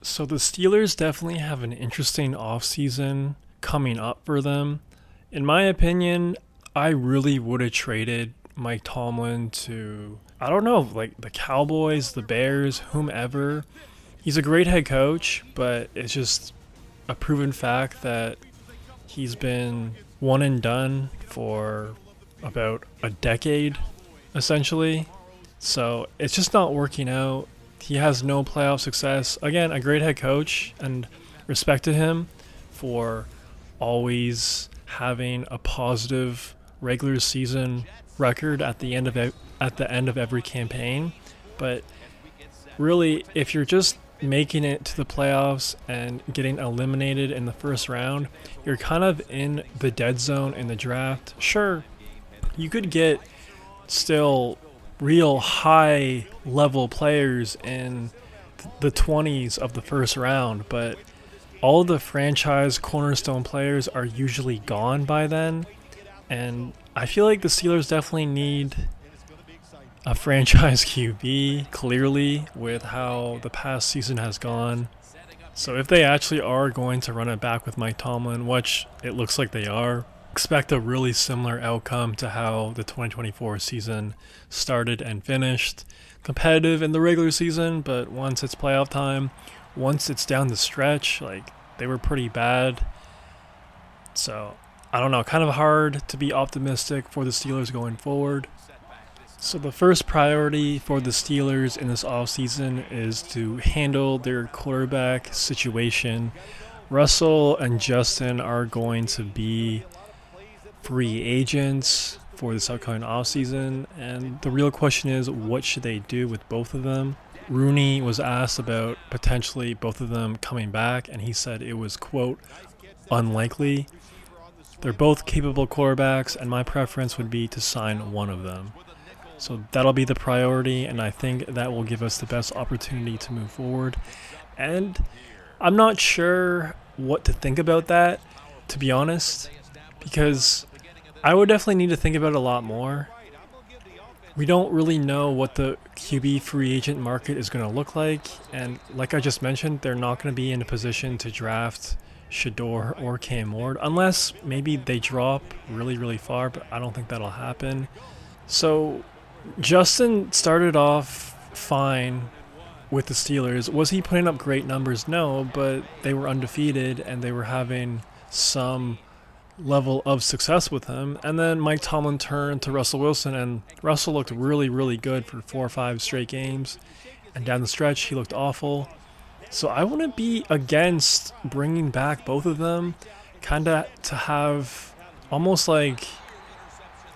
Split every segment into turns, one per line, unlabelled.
So the Steelers definitely have an interesting offseason coming up for them. In my opinion, I really would have traded Mike Tomlin to, I don't know, like the Cowboys, the Bears, whomever. He's a great head coach, but it's just a proven fact that he's been one and done for about a decade, essentially. So it's just not working out. He has no playoff success. Again, a great head coach, and respect to him for always having a positive regular season record at the end of every campaign. But really, if you're just making it to the playoffs and getting eliminated in the first round, you're kind of in the dead zone in the draft. Sure, you could get still real high level players in the 20s of the first round, but all the franchise cornerstone players are usually gone by then. And I feel like the Steelers definitely need a franchise QB, clearly, with how the past season has gone. So if they actually are going to run it back with Mike Tomlin, which it looks like they are, expect a really similar outcome to how the 2024 season started and finished. Competitive in the regular season, but once it's playoff time, once it's down the stretch, like they were pretty bad. So I don't know, kind of hard to be optimistic for the Steelers going forward. So the first priority for the Steelers in this offseason is to handle their quarterback situation. Russell and Justin are going to be free agents for this upcoming offseason, and the real question is, what should they do with both of them? Rooney was asked about potentially both of them coming back, and he said it was, quote, unlikely. They're both capable quarterbacks, and my preference would be to sign one of them. So that'll be the priority, and I think that will give us the best opportunity to move forward. And I'm not sure what to think about that, to be honest, because I would definitely need to think about it a lot more. We don't really know what the QB free agent market is going to look like, and like I just mentioned, they're not going to be in a position to draft Shador or Cam Ward, unless maybe they drop really, really far, but I don't think that'll happen. So Justin started off fine with the Steelers. Was he putting up great numbers? No, but they were undefeated and they were having some level of success with him. And then Mike Tomlin turned to Russell Wilson, and Russell looked really, really good for 4 or 5 straight games. And down the stretch, he looked awful. So I wouldn't be against bringing back both of them, kind of to have almost like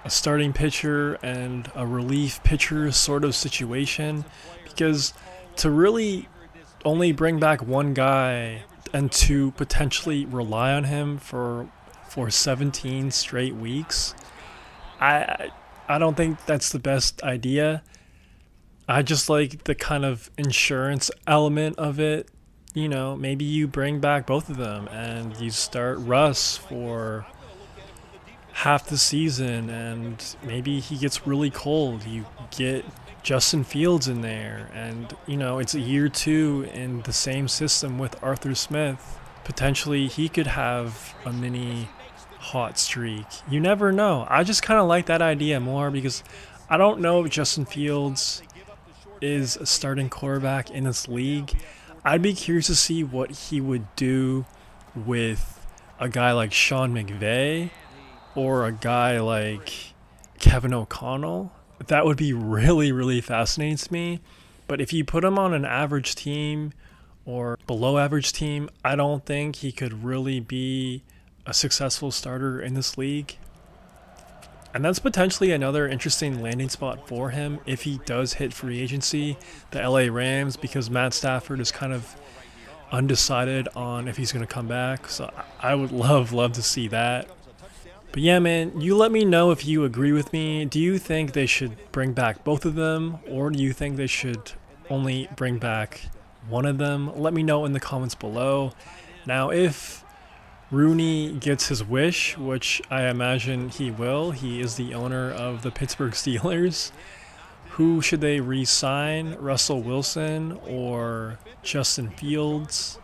a starting pitcher and a relief pitcher sort of situation, because to really only bring back one guy and to potentially rely on him for 17 straight weeks, I I don't think that's the best idea. I just like the kind of insurance element of it. You know, maybe you bring back both of them and you start Russ for half the season, and maybe he gets really cold. You get Justin Fields in there, and it's a year 2 in the same system with Arthur Smith. Potentially he could have a mini hot streak. You never know. I just kind of like that idea more, because I don't know if Justin Fields is a starting quarterback in this league. I'd be curious to see what he would do with a guy like Sean McVay or a guy like Kevin O'Connell. That would be really, really fascinating to me. But if you put him on an average team or below average team, I don't think he could really be a successful starter in this league. And that's potentially another interesting landing spot for him if he does hit free agency, the LA Rams, because Matt Stafford is kind of undecided on if he's going to come back. So I would love to see that. But yeah, man, you let me know if you agree with me. Do you think they should bring back both of them, or do you think they should only bring back one of them? Let me know in the comments below. Now, if Rooney gets his wish, which I imagine he will, he is the owner of the Pittsburgh Steelers, Who should they re-sign? Russell Wilson or Justin Fields?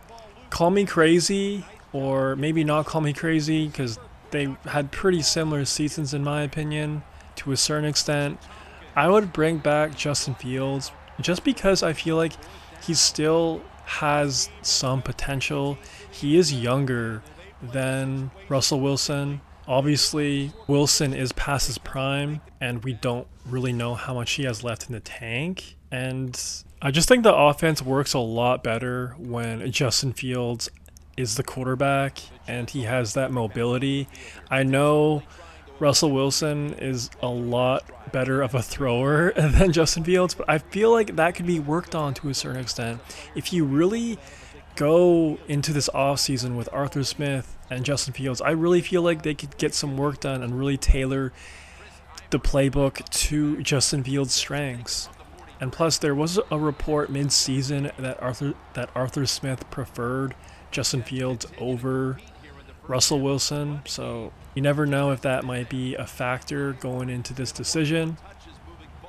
Call me crazy, or maybe not call me crazy, because they had pretty similar seasons in my opinion to a certain extent. I would bring back Justin Fields just because I feel like he still has some potential. He is younger than Russell Wilson. Obviously, Wilson is past his prime, and we don't really know how much he has left in the tank. And I just think the offense works a lot better when Justin Fields is the quarterback and he has that mobility. I know Russell Wilson is a lot better of a thrower than Justin Fields, but I feel like that could be worked on to a certain extent. If you really go into this offseason with Arthur Smith and Justin Fields, I really feel like they could get some work done and really tailor the playbook to Justin Fields' strengths. And plus, there was a report mid-season that Arthur Smith preferred Justin Fields over Russell Wilson, so you never know if that might be a factor going into this decision.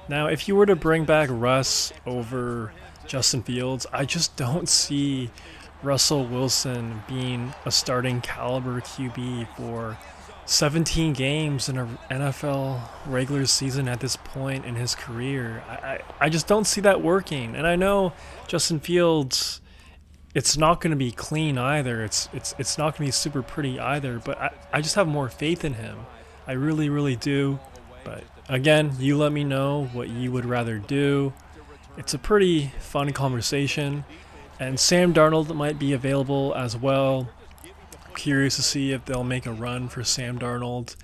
Now, if you were to bring back Russ over Justin Fields, I just don't see Russell Wilson being a starting caliber QB for 17 games in an NFL regular season at this point in his career. I just don't see that working. And I know Justin Fields, it's not going to be clean either. It's not going to be super pretty either, but I just have more faith in him. I really, really do. But again, you let me know what you would rather do. It's a pretty fun conversation. And Sam Darnold might be available as well. I'm curious to see if they'll make a run for Sam Darnold.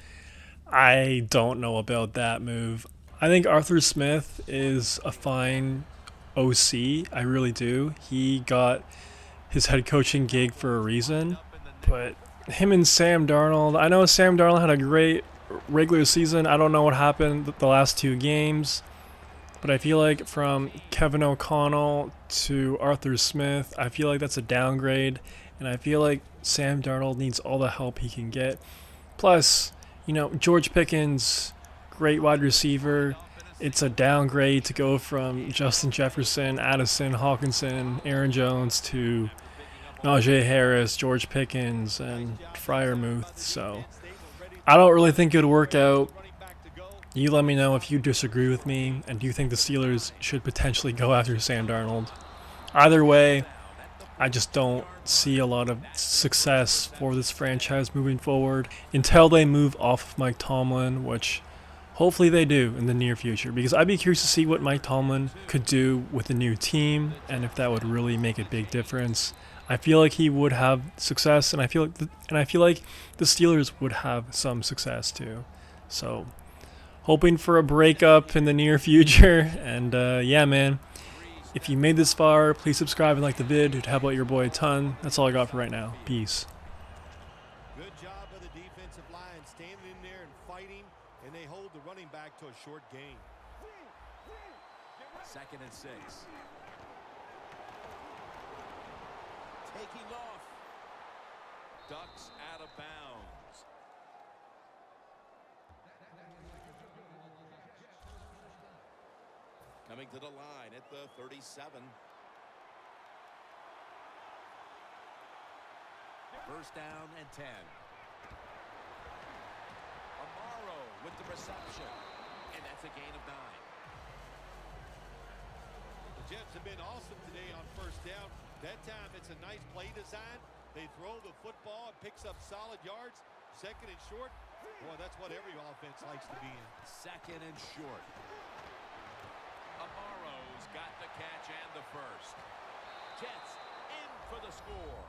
I don't know about that move. I think Arthur Smith is a fine OC. I really do. He got his head coaching gig for a reason. But him and Sam Darnold, I know Sam Darnold had a great regular season. I don't know what happened the last two games. But I feel like from Kevin O'Connell to Arthur Smith, I feel like that's a downgrade. And I feel like Sam Darnold needs all the help he can get. Plus, George Pickens, great wide receiver. It's a downgrade to go from Justin Jefferson, Addison, Hawkinson, Aaron Jones to Najee Harris, George Pickens, and Freiermuth. So I don't really think it would work out. You let me know if you disagree with me, and do you think the Steelers should potentially go after Sam Darnold? Either way, I just don't see a lot of success for this franchise moving forward until they move off of Mike Tomlin, which hopefully they do in the near future, because I'd be curious to see what Mike Tomlin could do with a new team and if that would really make a big difference. I feel like he would have success, and I feel like the Steelers would have some success too. So, hoping for a breakup in the near future. And yeah, man, if you made this far, please subscribe and like the vid. It'd help out your boy a ton. That's all I got for right now. Peace.
Good job of the defensive line standing in there and fighting, and they hold the running back to a short gain.
2nd and 6. Taking off. Ducks out of bounds. Coming to the line at the 37. First down and 10. Amaro with the reception. And that's a gain of 9.
The Jets have been awesome today on first down. That time it's a nice play design. They throw the football. It picks up solid yards. 2nd and short. Boy, that's what every offense likes to be in.
2nd and short. Amaro's got the catch and the first. Jets in for the score.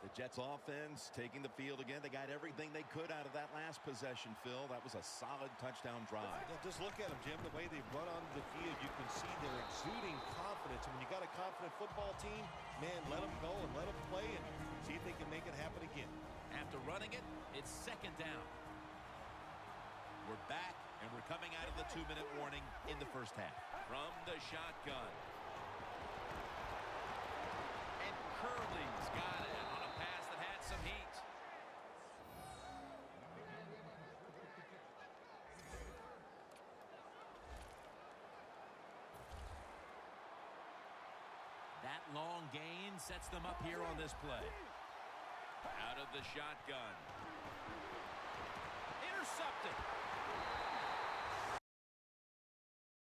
The Jets offense taking the field again. They got everything they could out of that last possession, Phil. That was a solid touchdown drive.
Yeah, just look at them, Jim. The way they run onto the field, you can see they're exuding confidence. And when you got a confident football team, man, let them go and let them play and see if they can make it happen again.
After running it, it's 2nd down. We're back, and we're coming out of the 2-minute warning in the first half. From the shotgun. And Curley's got it on a pass that had some heat. That long gain sets them up here on this play. Out of the shotgun.